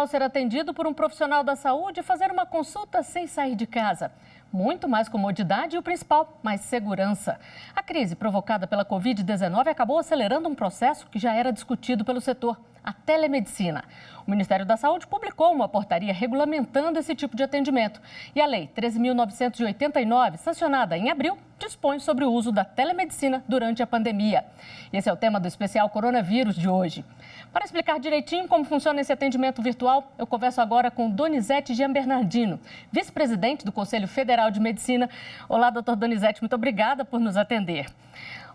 legal ser atendido por um profissional da saúde e fazer uma consulta sem sair de casa. Muito mais comodidade e o principal, mais segurança. A crise provocada pela Covid-19 acabou acelerando um processo que já era discutido pelo setor, a telemedicina. O Ministério da Saúde publicou uma portaria regulamentando esse tipo de atendimento. E a Lei 13.989, sancionada em abril, dispõe sobre o uso da telemedicina durante a pandemia. Esse é o tema do especial Coronavírus de hoje. Para explicar direitinho como funciona esse atendimento virtual, eu converso agora com Donizete Gianbernardino, vice-presidente do Conselho Federal de Medicina. Olá, doutor Donizete, muito obrigada por nos atender.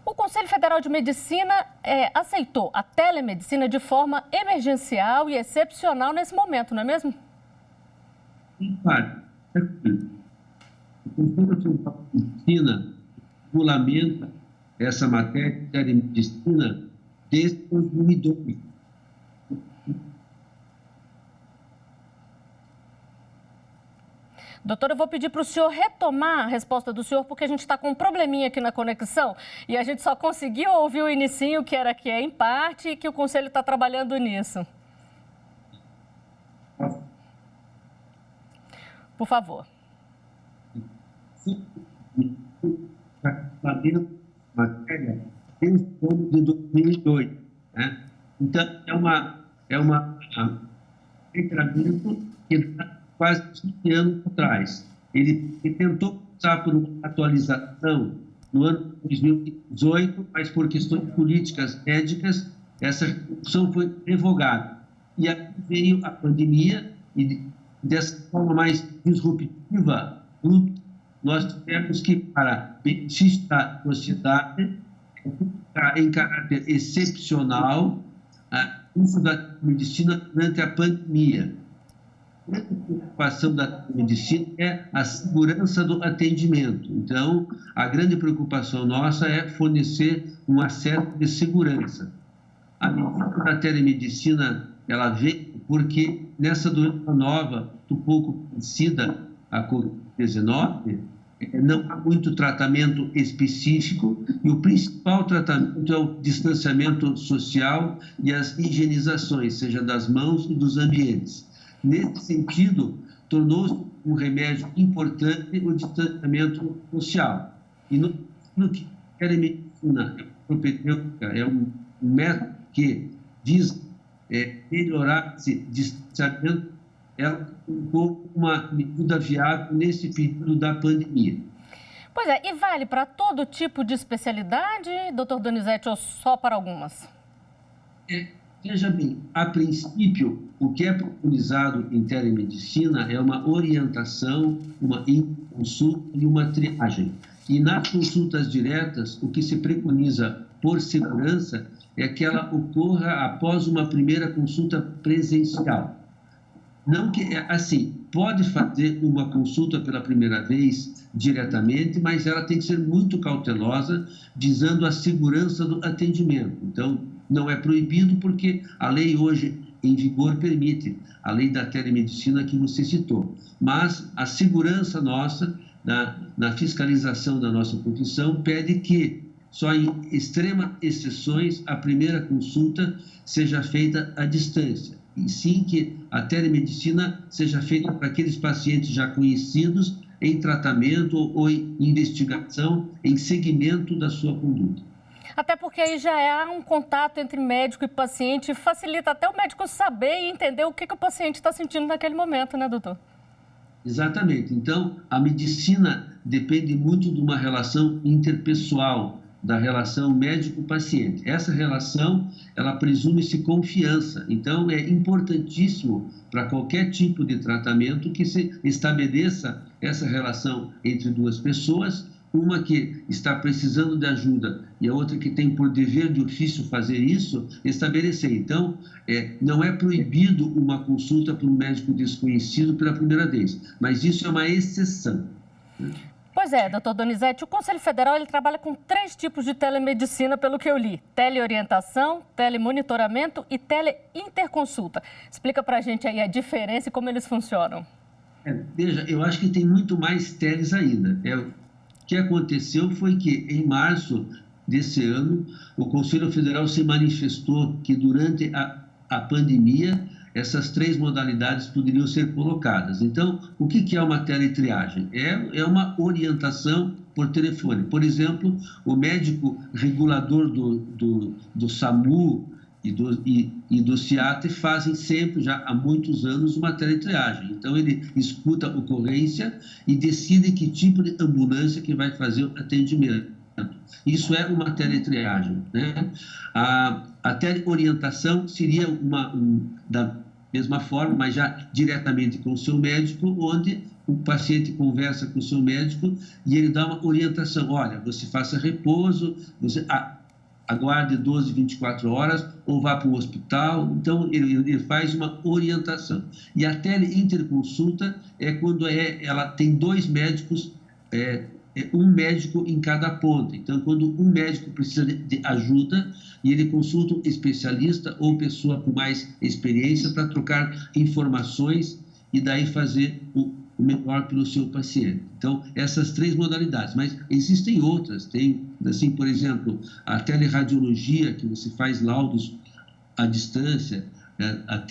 O Conselho Federal de Medicina aceitou a telemedicina de forma emergencial e excepcional nesse momento, não é mesmo? Sim, claro. O Conselho Federal de Medicina regulamenta essa matéria de telemedicina desde 2002. Doutor, eu vou pedir para o senhor retomar a resposta do senhor, porque a gente está com um probleminha aqui na conexão e a gente só conseguiu ouvir o inicinho, que era que é em parte, e que o Conselho está trabalhando nisso. Por favor. Matéria desde o ano de 2002, né? Então, é um regramento que dá quase 20 anos atrás. Ele tentou passar por uma atualização no ano de 2018, mas por questões políticas médicas, essa resolução foi revogada. E aí veio a pandemia e, dessa forma mais disruptiva, nós tivemos que, para benefício da sociedade, em caráter excepcional, o uso da medicina durante a pandemia. A grande preocupação da medicina é a segurança do atendimento. Então, a grande preocupação nossa é fornecer um acesso de segurança. A medida da telemedicina, ela veio porque nessa doença nova, um pouco conhecida, a Covid-19, não há muito tratamento específico e o principal tratamento é o distanciamento social e as higienizações, seja das mãos e dos ambientes. Nesse sentido, tornou-se um remédio importante o distanciamento social. E no que a telemedicina propedêutica é um método que visa melhorar esse distanciamento, ela ficou uma medida viável nesse período da pandemia. Pois é, e vale para todo tipo de especialidade, doutor Donizete, ou só para algumas? Veja bem, a princípio, o que é preconizado em telemedicina é uma orientação, uma consulta e uma triagem. E nas consultas diretas, o que se preconiza por segurança é que ela ocorra após uma primeira consulta presencial. Não que, assim, pode fazer uma consulta pela primeira vez diretamente, mas ela tem que ser muito cautelosa, visando a segurança do atendimento. Então, não é proibido porque a lei hoje em vigor permite, a lei da telemedicina que você citou. Mas a segurança nossa, na fiscalização da nossa profissão, pede que, só em extremas exceções, a primeira consulta seja feita à distância. E sim que a telemedicina seja feita para aqueles pacientes já conhecidos em tratamento ou em investigação, em seguimento da sua conduta. Até porque aí já há um contato entre médico e paciente, facilita até o médico saber e entender o que o paciente está sentindo naquele momento, né, doutor? Exatamente. Então, a medicina depende muito de uma relação interpessoal, da relação médico-paciente. Essa relação, ela presume-se confiança. Então, é importantíssimo para qualquer tipo de tratamento que se estabeleça essa relação entre duas pessoas, uma que está precisando de ajuda e a outra que tem por dever de ofício fazer isso, estabelecer. Então, não é proibido uma consulta para um médico desconhecido pela primeira vez, mas isso é uma exceção, né? Pois é, doutor Donizete, o Conselho Federal ele trabalha com 3 tipos de telemedicina, pelo que eu li. Teleorientação, telemonitoramento e teleinterconsulta. Explica para a gente aí a diferença e como eles funcionam. Veja, eu acho que tem muito mais teles ainda. O que aconteceu foi que, em março desse ano, o Conselho Federal se manifestou que, durante a pandemia, essas 3 modalidades poderiam ser colocadas. Então, o que é uma teletriagem? É uma orientação por telefone. Por exemplo, o médico regulador do SAMU e do CIAT fazem sempre, já há muitos anos, uma teletriagem. Então, ele escuta a ocorrência e decide que tipo de ambulância que vai fazer o atendimento. Isso é uma teletriagem, né? A teleorientação seria da mesma forma, mas já diretamente com o seu médico, onde o paciente conversa com o seu médico e ele dá uma orientação. Olha, você faça repouso, você aguarde 12, 24 horas ou vá para o hospital. Então, ele faz uma orientação. E a teleinterconsulta é quando ela tem 2 médicos, um médico em cada ponta. Então, quando um médico precisa de ajuda e ele consulta um especialista ou pessoa com mais experiência para trocar informações e daí fazer o melhor pelo seu paciente. Então, essas 3 modalidades, mas existem outras. Tem, assim, por exemplo, a teleradiologia, que você faz laudos à distância, a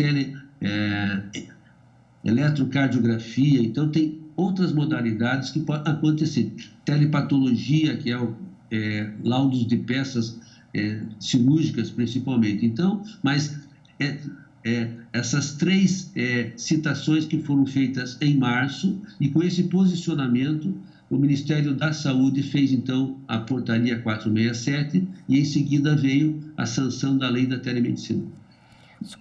eletrocardiografia. Então, tem outras modalidades que podem acontecer. Telepatologia, que é laudos de peças cirúrgicas, principalmente. Então, mas essas 3 citações que foram feitas em março, e com esse posicionamento, o Ministério da Saúde fez, então, a portaria 467 e, em seguida, veio a sanção da lei da telemedicina.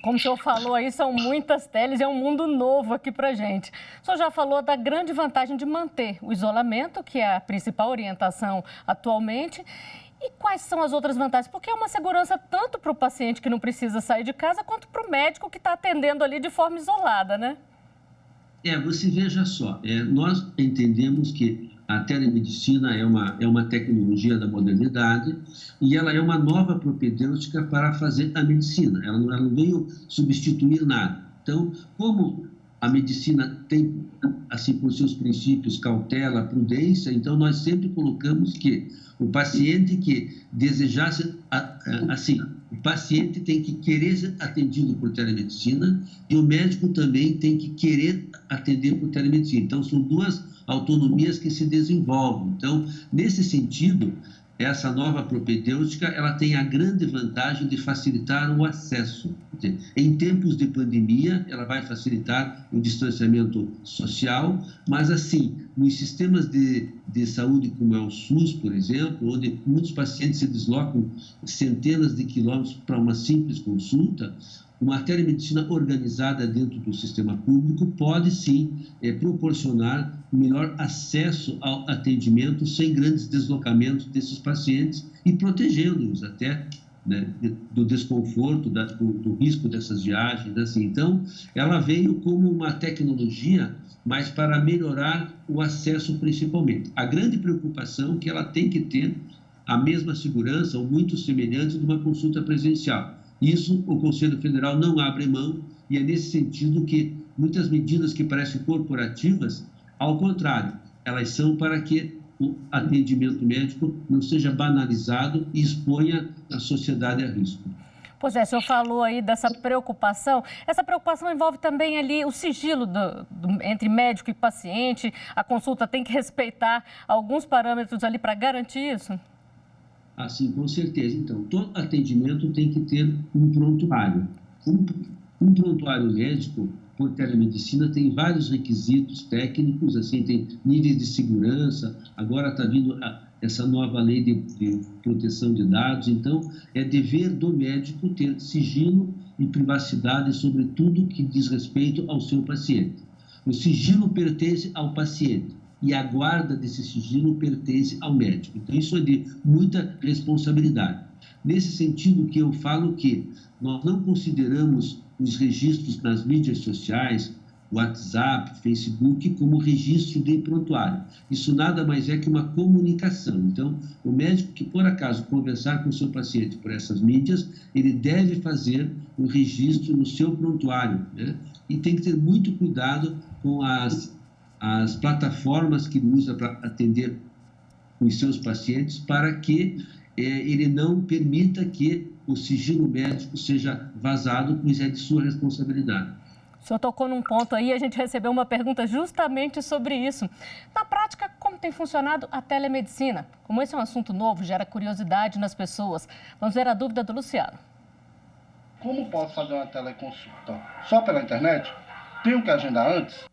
Como o senhor falou aí, são muitas teles, é um mundo novo aqui para a gente. O senhor já falou da grande vantagem de manter o isolamento, que é a principal orientação atualmente. E quais são as outras vantagens? Porque é uma segurança tanto para o paciente que não precisa sair de casa, quanto para o médico que está atendendo ali de forma isolada, né? Você veja só, nós entendemos que a telemedicina é uma tecnologia da modernidade e ela é uma nova propedêutica para fazer a medicina. Ela não veio substituir nada. Então, como a medicina tem, assim, por seus princípios, cautela, prudência, então nós sempre colocamos que o paciente que desejasse, assim, o paciente tem que querer ser atendido por telemedicina e o médico também tem que querer atender por telemedicina. Então, são 2 autonomias que se desenvolvem. Então, nesse sentido, essa nova propedêutica, ela tem a grande vantagem de facilitar o acesso. Em tempos de pandemia, ela vai facilitar o distanciamento social, mas assim, nos sistemas de saúde como é o SUS, por exemplo, onde muitos pacientes se deslocam centenas de quilômetros para uma simples consulta, uma telemedicina organizada dentro do sistema público pode, sim, proporcionar melhor acesso ao atendimento sem grandes deslocamentos desses pacientes e protegendo-os até, né, do desconforto, do risco dessas viagens. Assim. Então, ela veio como uma tecnologia, mas para melhorar o acesso principalmente. A grande preocupação é que ela tem que ter a mesma segurança ou muito semelhante de uma consulta presencial. Isso o Conselho Federal não abre mão e é nesse sentido que muitas medidas que parecem corporativas, ao contrário, elas são para que o atendimento médico não seja banalizado e exponha a sociedade a risco. Pois é, o senhor falou aí dessa preocupação. Essa preocupação envolve também ali o sigilo entre médico e paciente. A consulta tem que respeitar alguns parâmetros ali para garantir isso? Assim, com certeza. Então, todo atendimento tem que ter um prontuário. Um prontuário médico, por telemedicina, tem vários requisitos técnicos, assim, tem níveis de segurança. Agora está vindo essa nova lei de proteção de dados. Então, é dever do médico ter sigilo e privacidade sobre tudo que diz respeito ao seu paciente. O sigilo pertence ao paciente e a guarda desse sigilo pertence ao médico. Então, isso é de muita responsabilidade. Nesse sentido que eu falo que nós não consideramos os registros nas mídias sociais, WhatsApp, Facebook, como registro de prontuário. Isso nada mais é que uma comunicação. Então, o médico que, por acaso, conversar com o seu paciente por essas mídias, ele deve fazer um registro no seu prontuário, né? E tem que ter muito cuidado com as plataformas que ele usa para atender os seus pacientes, para que ele não permita que o sigilo médico seja vazado, pois é de sua responsabilidade. O senhor tocou num ponto aí, a gente recebeu uma pergunta justamente sobre isso. Na prática, como tem funcionado a telemedicina? Como esse é um assunto novo, gera curiosidade nas pessoas. Vamos ver a dúvida do Luciano. Como posso fazer uma teleconsulta? Só pela internet? Tenho que agendar antes?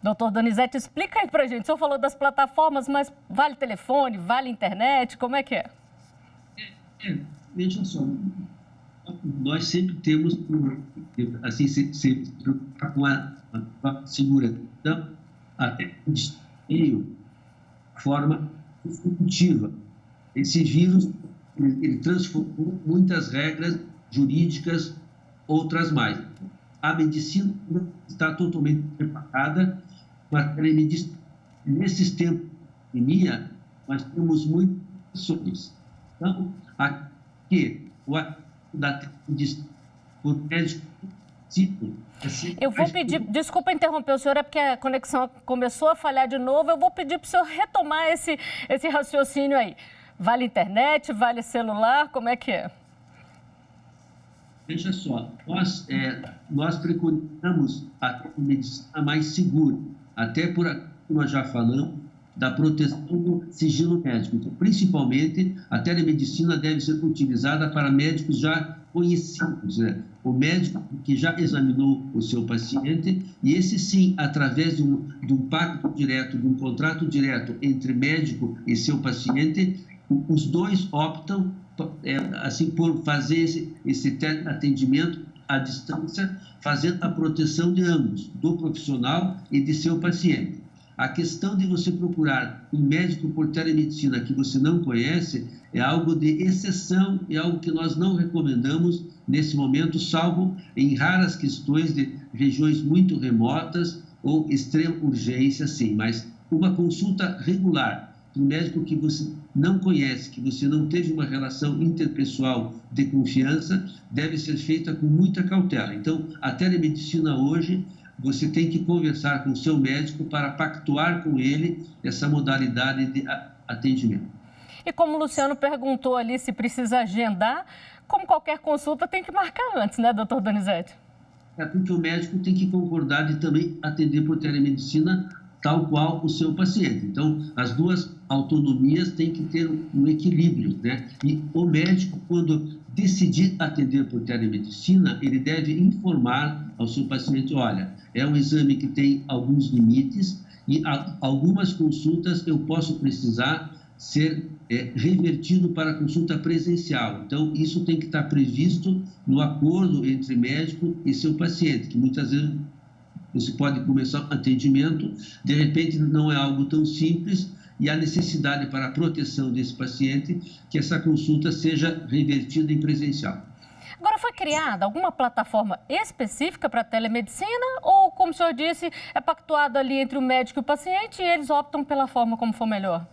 Doutor Donizete, explica aí pra gente. O senhor falou das plataformas, mas vale telefone, vale internet, como é que é? Veja só, nós sempre temos, assim, sempre com a segurança. Então, até meio forma evolutiva. Esse vírus, ele transformou muitas regras jurídicas, outras mais. A medicina não está totalmente preparada para a telemedicina. Nesses tempos de pandemia, nós temos muitas opções. Então, aqui, o da telemedicina, por médico, eu vou pedir, desculpa interromper o senhor, é porque a conexão começou a falhar de novo, eu vou pedir para o senhor retomar esse raciocínio aí. Vale internet, vale celular, como é que é? Veja só, nós preconizamos a telemedicina mais segura, até por aquilo que nós já falamos, da proteção do sigilo médico. Então, principalmente, a telemedicina deve ser utilizada para médicos já conhecidos, né? O médico que já examinou o seu paciente, e esse sim, através de um pacto direto, de um contrato direto entre médico e seu paciente, os dois optam assim, por fazer esse atendimento à distância, fazendo a proteção de ambos, do profissional e de seu paciente. A questão de você procurar um médico por telemedicina que você não conhece é algo de exceção, é algo que nós não recomendamos nesse momento, salvo em raras questões de regiões muito remotas ou extrema urgência, sim. Mas uma consulta regular de um médico que você não conhece, que você não teve uma relação interpessoal de confiança, deve ser feita com muita cautela. Então, a telemedicina hoje, você tem que conversar com o seu médico para pactuar com ele essa modalidade de atendimento. E como o Luciano perguntou ali se precisa agendar, como qualquer consulta tem que marcar antes, né, doutor Donizete? É porque o médico tem que concordar de também atender por telemedicina tal qual o seu paciente. Então, as duas autonomias têm que ter um equilíbrio, né? E o médico, quando decidir atender por telemedicina, ele deve informar ao seu paciente, olha, é um exame que tem alguns limites e algumas consultas eu posso precisar ser revertido para consulta presencial. Então, isso tem que estar previsto no acordo entre médico e seu paciente, que muitas vezes você pode começar o atendimento, de repente não é algo tão simples e há necessidade para a proteção desse paciente que essa consulta seja revertida em presencial. Agora, foi criada alguma plataforma específica para a telemedicina ou, como o senhor disse, é pactuado ali entre o médico e o paciente e eles optam pela forma como for melhor?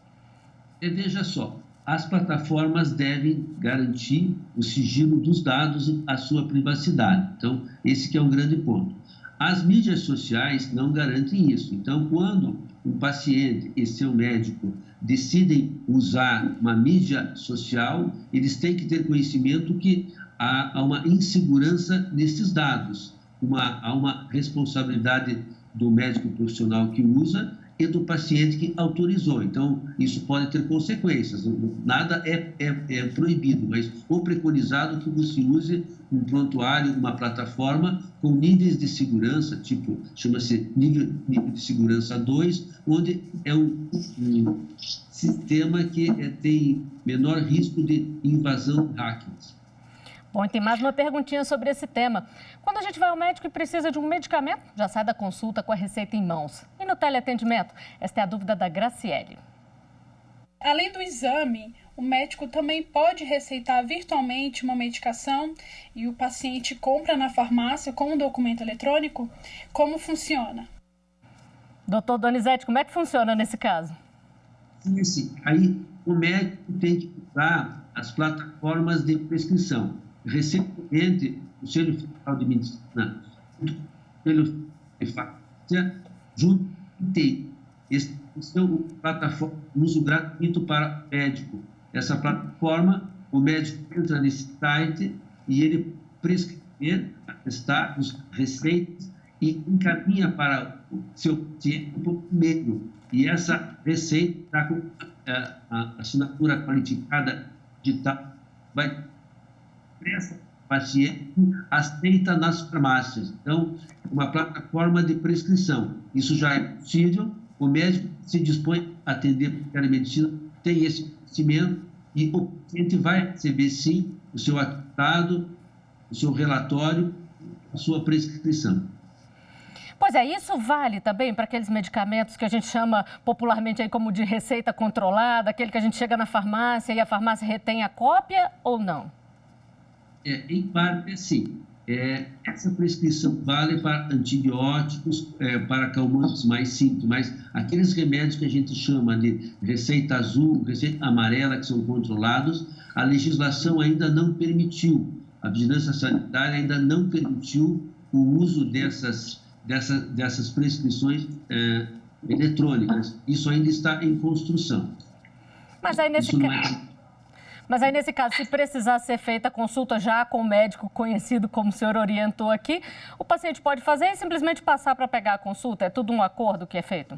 Veja só, as plataformas devem garantir o sigilo dos dados e a sua privacidade. Então, esse que é um grande ponto. As mídias sociais não garantem isso. Então, quando um paciente e seu médico decidem usar uma mídia social, eles têm que ter conhecimento que há uma insegurança nesses dados. Há uma responsabilidade do médico profissional que usa e do paciente que autorizou. Então, isso pode ter consequências. Nada é proibido, mas o preconizado é que você use um prontuário, uma plataforma com níveis de segurança, tipo, chama-se nível de segurança 2, onde é um sistema que tem menor risco de invasão de hackers. Bom, e tem mais uma perguntinha sobre esse tema. Quando a gente vai ao médico e precisa de um medicamento, já sai da consulta com a receita em mãos. E no teleatendimento? Esta é a dúvida da Graciele. Além do exame, o médico também pode receitar virtualmente uma medicação e o paciente compra na farmácia com um documento eletrônico? Como funciona? Doutor Donizete, como é que funciona nesse caso? Sim. Aí o médico tem que usar as plataformas de prescrição. Recentemente, o Conselho Federal de Medicina, o Conselho de Farmácia, junto com o ITEI, estabeleceu uma plataforma de uso gratuito para o médico, essa plataforma, o médico entra nesse site e ele prescrever atestados, receitas e encaminha para o seu paciente por e-mail. E essa receita está com a assinatura qualificada digital, vai essa paciente aceita nas farmácias. Então, uma plataforma de prescrição. Isso já é possível, o médico se dispõe a atender por telemedicina, tem esse conhecimento e o paciente vai receber, sim, o seu atestado, o seu relatório, a sua prescrição. Pois é, isso vale também para aqueles medicamentos que a gente chama popularmente aí como de receita controlada, aquele que a gente chega na farmácia e a farmácia retém a cópia ou não? Em parte, sim. Essa prescrição vale para antibióticos, para calmantes mais simples, mas aqueles remédios que a gente chama de receita azul, receita amarela, que são controlados, a legislação ainda não permitiu, a vigilância sanitária ainda não permitiu o uso dessas prescrições eletrônicas. Isso ainda está em construção. Mas aí, nesse caso, se precisar ser feita a consulta já com o médico conhecido, como o senhor orientou aqui, o paciente pode fazer e simplesmente passar para pegar a consulta? É tudo um acordo que é feito?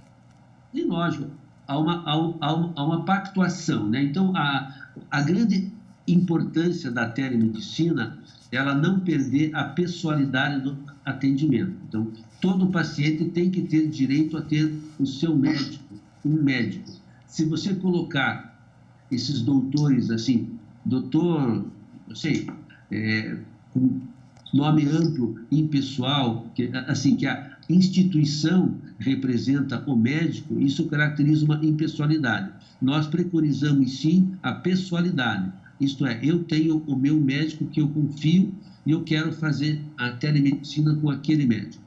Sim, lógico. Há uma pactuação, né? Então, a grande importância da telemedicina é ela não perder a pessoalidade do atendimento. Então, todo paciente tem que ter direito a ter o seu médico, um médico. Se você colocar esses doutores, assim, doutor, não sei, com nome amplo, impessoal, que a instituição representa o médico, isso caracteriza uma impessoalidade. Nós preconizamos, sim, a pessoalidade. Isto é, eu tenho o meu médico que eu confio e eu quero fazer a telemedicina com aquele médico.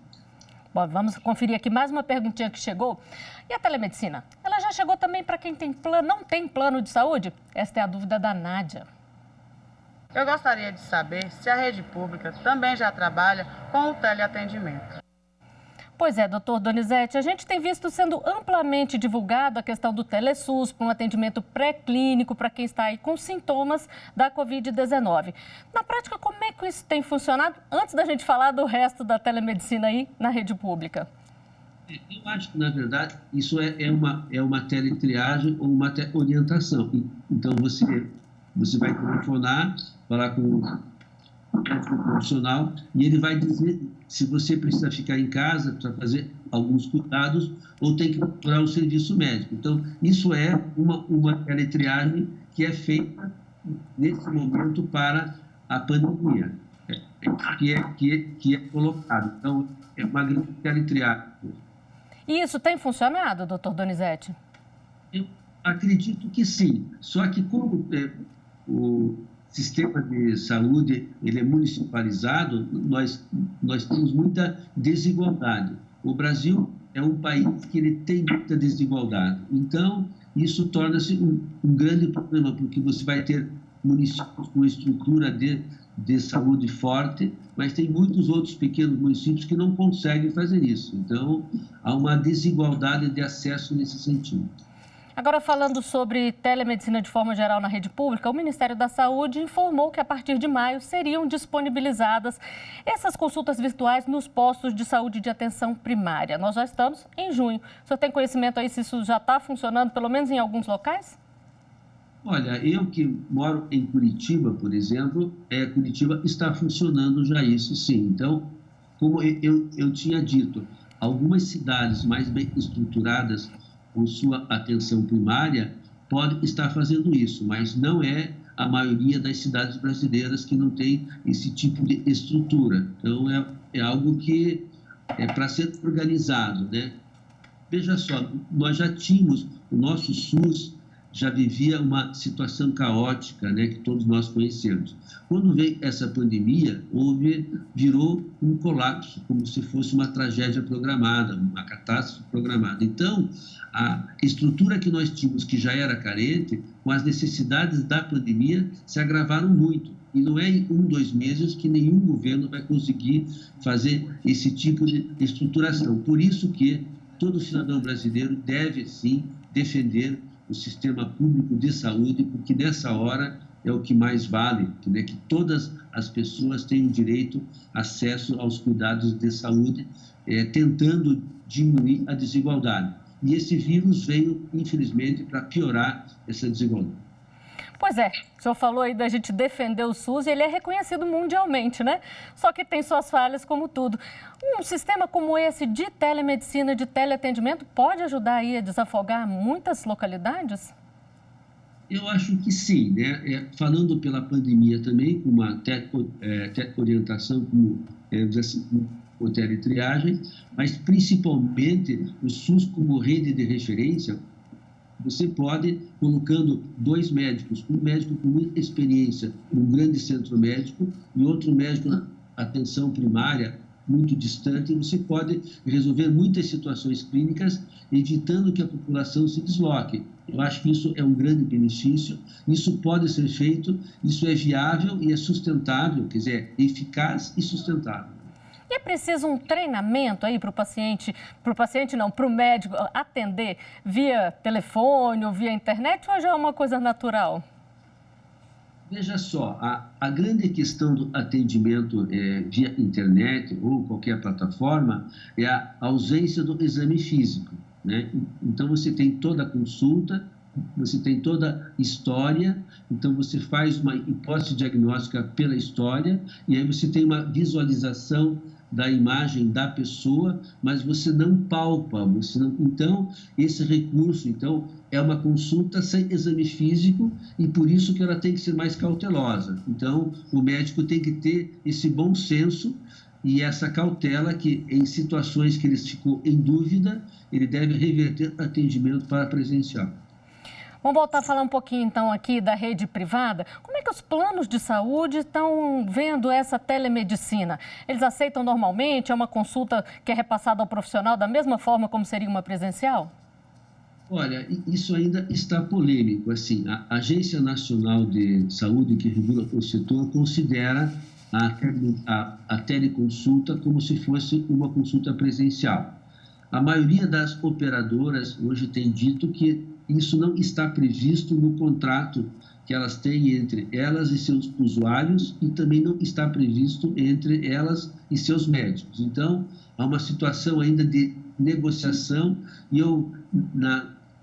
Bom, vamos conferir aqui mais uma perguntinha que chegou. E a telemedicina? Ela já chegou também para quem tem não tem plano de saúde? Esta é a dúvida da Nádia. Eu gostaria de saber se a rede pública também já trabalha com o teleatendimento. Pois é, doutor Donizete, a gente tem visto sendo amplamente divulgado a questão do TeleSUS para um atendimento pré-clínico para quem está aí com sintomas da Covid-19. Na prática, como é que isso tem funcionado? Antes da gente falar do resto da telemedicina aí na rede pública. Eu acho que, na verdade, isso é uma teletriagem ou uma orientação. Então, você vai telefonar, falar com o médico profissional e ele vai dizer se você precisa ficar em casa para fazer alguns cuidados ou tem que procurar um serviço médico. Então, isso é uma teletriagem que é feita nesse momento para a pandemia, que é colocado. Então, é uma grande teletriagem. E isso tem funcionado, doutor Donizete? Eu acredito que sim, só que como o sistema de saúde ele é municipalizado, nós temos muita desigualdade. O Brasil é um país que ele tem muita desigualdade. Então, isso torna-se um grande problema, porque você vai ter municípios com estrutura de saúde forte, mas tem muitos outros pequenos municípios que não conseguem fazer isso. Então, há uma desigualdade de acesso nesse sentido. Agora, falando sobre telemedicina de forma geral na rede pública, o Ministério da Saúde informou que a partir de maio seriam disponibilizadas essas consultas virtuais nos postos de saúde de atenção primária. Nós já estamos em junho. O senhor tem conhecimento aí se isso já está funcionando, pelo menos em alguns locais? Olha, eu que moro em Curitiba, por exemplo, Curitiba está funcionando já isso, sim. Então, como eu tinha dito, algumas cidades mais bem estruturadas com sua atenção primária podem estar fazendo isso, mas não é a maioria das cidades brasileiras que não tem esse tipo de estrutura. Então, é algo que é para ser organizado, né? Veja só, nós já tínhamos, o nosso SUS já vivia uma situação caótica, né, que todos nós conhecemos. Quando veio essa pandemia, virou um colapso, como se fosse uma tragédia programada, uma catástrofe programada. Então, a estrutura que nós tínhamos, que já era carente, com as necessidades da pandemia, se agravaram muito. E não é em 2 meses que nenhum governo vai conseguir fazer esse tipo de estruturação. Por isso que todo cidadão brasileiro deve, sim, defender o sistema público de saúde, porque nessa hora é o que mais vale, né? Que todas as pessoas tenham direito a acesso aos cuidados de saúde, tentando diminuir a desigualdade. E esse vírus veio, infelizmente, para piorar essa desigualdade. Pois é, o senhor falou aí da gente defender o SUS e ele é reconhecido mundialmente, né? Só que tem suas falhas como tudo. Um sistema como esse de telemedicina, de teleatendimento, pode ajudar aí a desafogar muitas localidades? Eu acho que sim, né? Falando pela pandemia também, com uma orientação como, como teletriagem, mas principalmente o SUS como rede de referência. Você pode, colocando 2 médicos, um médico com muita experiência num grande centro médico e outro médico na atenção primária, muito distante, você pode resolver muitas situações clínicas, evitando que a população se desloque. Eu acho que isso é um grande benefício, isso pode ser feito, isso é viável e é sustentável, quer dizer, eficaz e sustentável. E é preciso um treinamento aí para o médico atender via telefone ou via internet ou já é uma coisa natural? Veja só, a grande questão do atendimento via internet ou qualquer plataforma é a ausência do exame físico, né? Então, você tem toda a consulta, você tem toda a história, então você faz uma hipótese diagnóstica pela história e aí você tem uma visualização da imagem da pessoa, mas você não palpa, então esse recurso é uma consulta sem exame físico e por isso que ela tem que ser mais cautelosa. Então o médico tem que ter esse bom senso e essa cautela que em situações que ele ficou em dúvida, ele deve reverter atendimento para presencial. Vamos voltar a falar um pouquinho, então, aqui da rede privada. Como é que os planos de saúde estão vendo essa telemedicina? Eles aceitam normalmente? É uma consulta que é repassada ao profissional da mesma forma como seria uma presencial? Olha, isso ainda está polêmico. Assim, a Agência Nacional de Saúde, que regula o setor, considera a teleconsulta como se fosse uma consulta presencial. A maioria das operadoras hoje tem dito que isso não está previsto no contrato que elas têm entre elas e seus usuários e também não está previsto entre elas e seus médicos. Então, há uma situação ainda de negociação e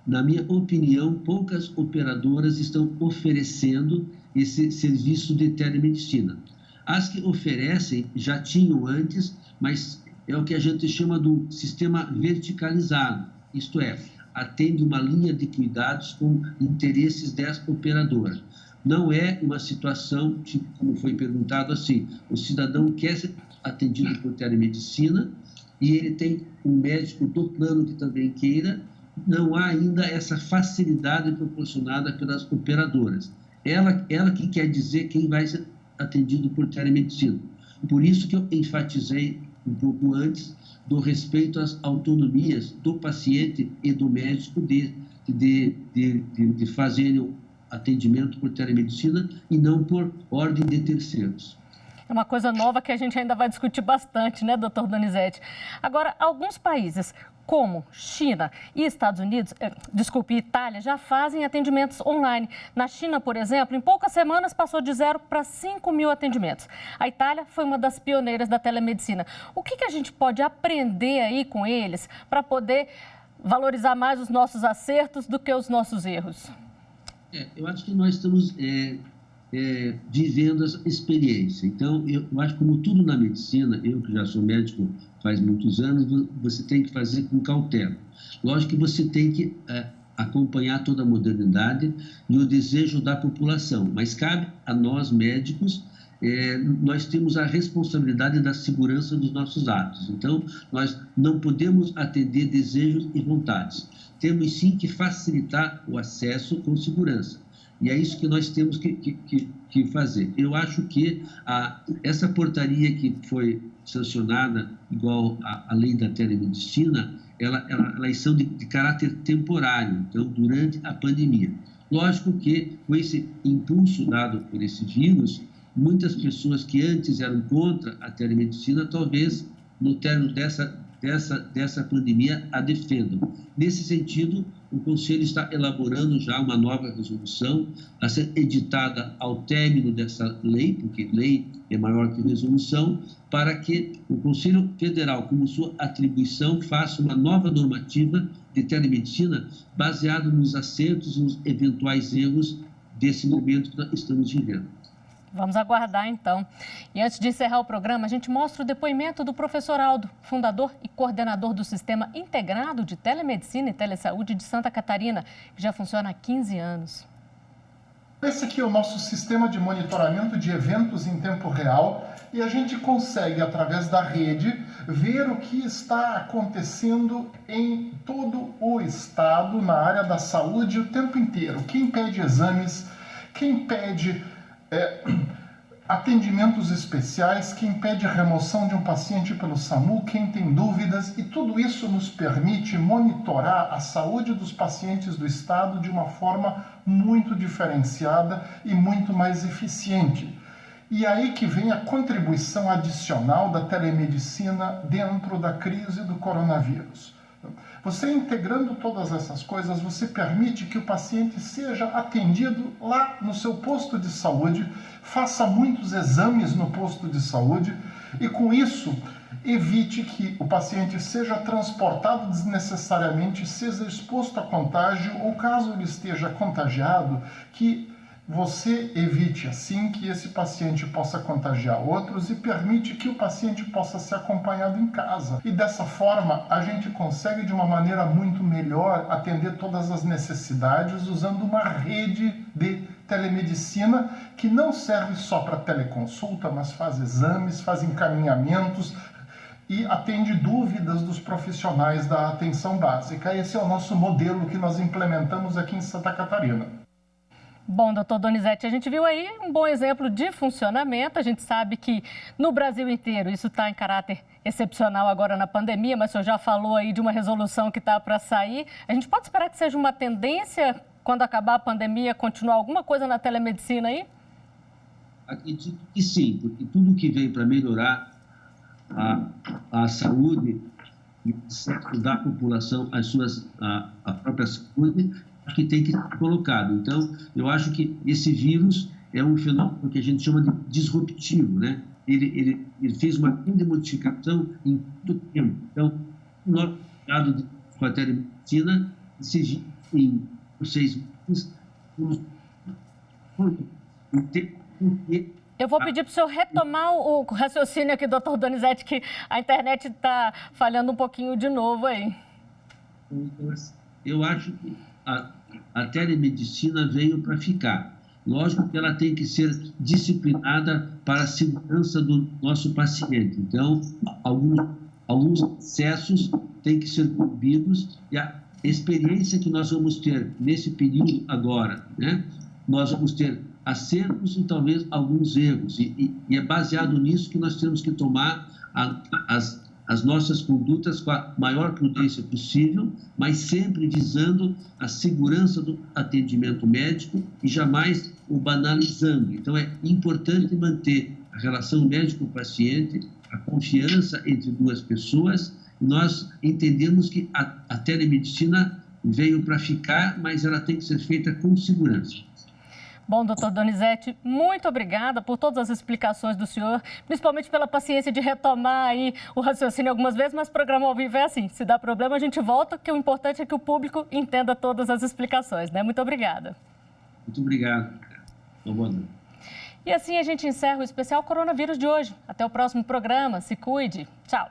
na minha opinião, poucas operadoras estão oferecendo esse serviço de telemedicina. As que oferecem já tinham antes, mas é o que a gente chama do sistema verticalizado, isto é, atende uma linha de cuidados com interesses dessa operadora. Não é uma situação, tipo, como foi perguntado assim, o cidadão quer ser atendido por telemedicina e ele tem um médico do plano que também queira, não há ainda essa facilidade proporcionada pelas operadoras. Ela que quer dizer quem vai ser atendido por telemedicina. Por isso que eu enfatizei um pouco antes do respeito às autonomias do paciente e do médico de fazerem o atendimento por telemedicina e não por ordem de terceiros. É uma coisa nova que a gente ainda vai discutir bastante, né, doutor Donizete? Agora, alguns países, como China e Estados Unidos, Itália, já fazem atendimentos online. Na China, por exemplo, em poucas semanas passou de 0 para 5 mil atendimentos. A Itália foi uma das pioneiras da telemedicina. O que a gente pode aprender aí com eles para poder valorizar mais os nossos acertos do que os nossos erros? Eu acho que nós estamos vivendo essa experiência. Então, eu acho que como tudo na medicina, eu que já sou médico faz muitos anos, você tem que fazer com cautela. Lógico que você tem que acompanhar toda a modernidade e o desejo da população, mas cabe a nós médicos, nós temos a responsabilidade da segurança dos nossos atos. Então, nós não podemos atender desejos e vontades. Temos sim que facilitar o acesso com segurança. E é isso que nós temos que fazer. Eu acho que essa portaria que foi sancionada, igual à lei da telemedicina, elas são de caráter temporário, então, durante a pandemia. Lógico que, com esse impulso dado por esse vírus, muitas pessoas que antes eram contra a telemedicina, talvez, no término dessa pandemia, a defendam. Nesse sentido, o Conselho está elaborando já uma nova resolução a ser editada ao término dessa lei, porque lei é maior que resolução, para que o Conselho Federal, como sua atribuição, faça uma nova normativa de telemedicina baseada nos acertos, nos eventuais erros desse momento que nós estamos vivendo. Vamos aguardar, então. E antes de encerrar o programa, a gente mostra o depoimento do professor Aldo, fundador e coordenador do Sistema Integrado de Telemedicina e Telesaúde de Santa Catarina, que já funciona há 15 anos. Esse aqui é o nosso sistema de monitoramento de eventos em tempo real e a gente consegue, através da rede, ver o que está acontecendo em todo o estado, na área da saúde, o tempo inteiro. Quem pede exames, quem pede atendimentos especiais, quem pede remoção de um paciente pelo SAMU, quem tem dúvidas, e tudo isso nos permite monitorar a saúde dos pacientes do estado de uma forma muito diferenciada e muito mais eficiente. E aí que vem a contribuição adicional da telemedicina dentro da crise do coronavírus. Você integrando todas essas coisas, você permite que o paciente seja atendido lá no seu posto de saúde, faça muitos exames no posto de saúde e, com isso, evite que o paciente seja transportado desnecessariamente, seja exposto a contágio ou, caso ele esteja contagiado, que você evite assim que esse paciente possa contagiar outros e permite que o paciente possa ser acompanhado em casa. E dessa forma, a gente consegue de uma maneira muito melhor atender todas as necessidades usando uma rede de telemedicina que não serve só para teleconsulta, mas faz exames, faz encaminhamentos e atende dúvidas dos profissionais da atenção básica. Esse é o nosso modelo que nós implementamos aqui em Santa Catarina. Bom, doutor Donizete, a gente viu aí um bom exemplo de funcionamento. A gente sabe que no Brasil inteiro isso está em caráter excepcional agora na pandemia, mas o senhor já falou aí de uma resolução que está para sair. A gente pode esperar que seja uma tendência, quando acabar a pandemia, continuar alguma coisa na telemedicina aí? Acredito que sim, porque tudo que vem para melhorar a saúde e o acesso da população à própria saúde, acho que tem que ser colocado. Então, eu acho que esse vírus é um fenômeno que a gente chama de disruptivo, né? Ele fez uma grande modificação em todo o tempo. Então, o nosso mercado com a telemedicina se viu em 6 meses. Eu vou pedir para o senhor retomar o raciocínio aqui, doutor Donizete, que a internet está falhando um pouquinho de novo aí. Eu acho que a telemedicina veio para ficar. Lógico que ela tem que ser disciplinada para a segurança do nosso paciente. Então, alguns acessos têm que ser cumpridos e a experiência que nós vamos ter nesse período agora, né? Nós vamos ter acertos e talvez alguns erros. E é baseado nisso que nós temos que tomar as nossas condutas com a maior prudência possível, mas sempre visando a segurança do atendimento médico e jamais o banalizando. Então, é importante manter a relação médico-paciente, a confiança entre duas pessoas. Nós entendemos que a telemedicina veio para ficar, mas ela tem que ser feita com segurança. Bom, doutor Donizete, muito obrigada por todas as explicações do senhor, principalmente pela paciência de retomar aí o raciocínio algumas vezes, mas o programa ao vivo é assim, se dá problema a gente volta, que o importante é que o público entenda todas as explicações, né? Muito obrigada. Muito obrigado. Boa noite. E assim a gente encerra o especial Coronavírus de hoje. Até o próximo programa, se cuide. Tchau.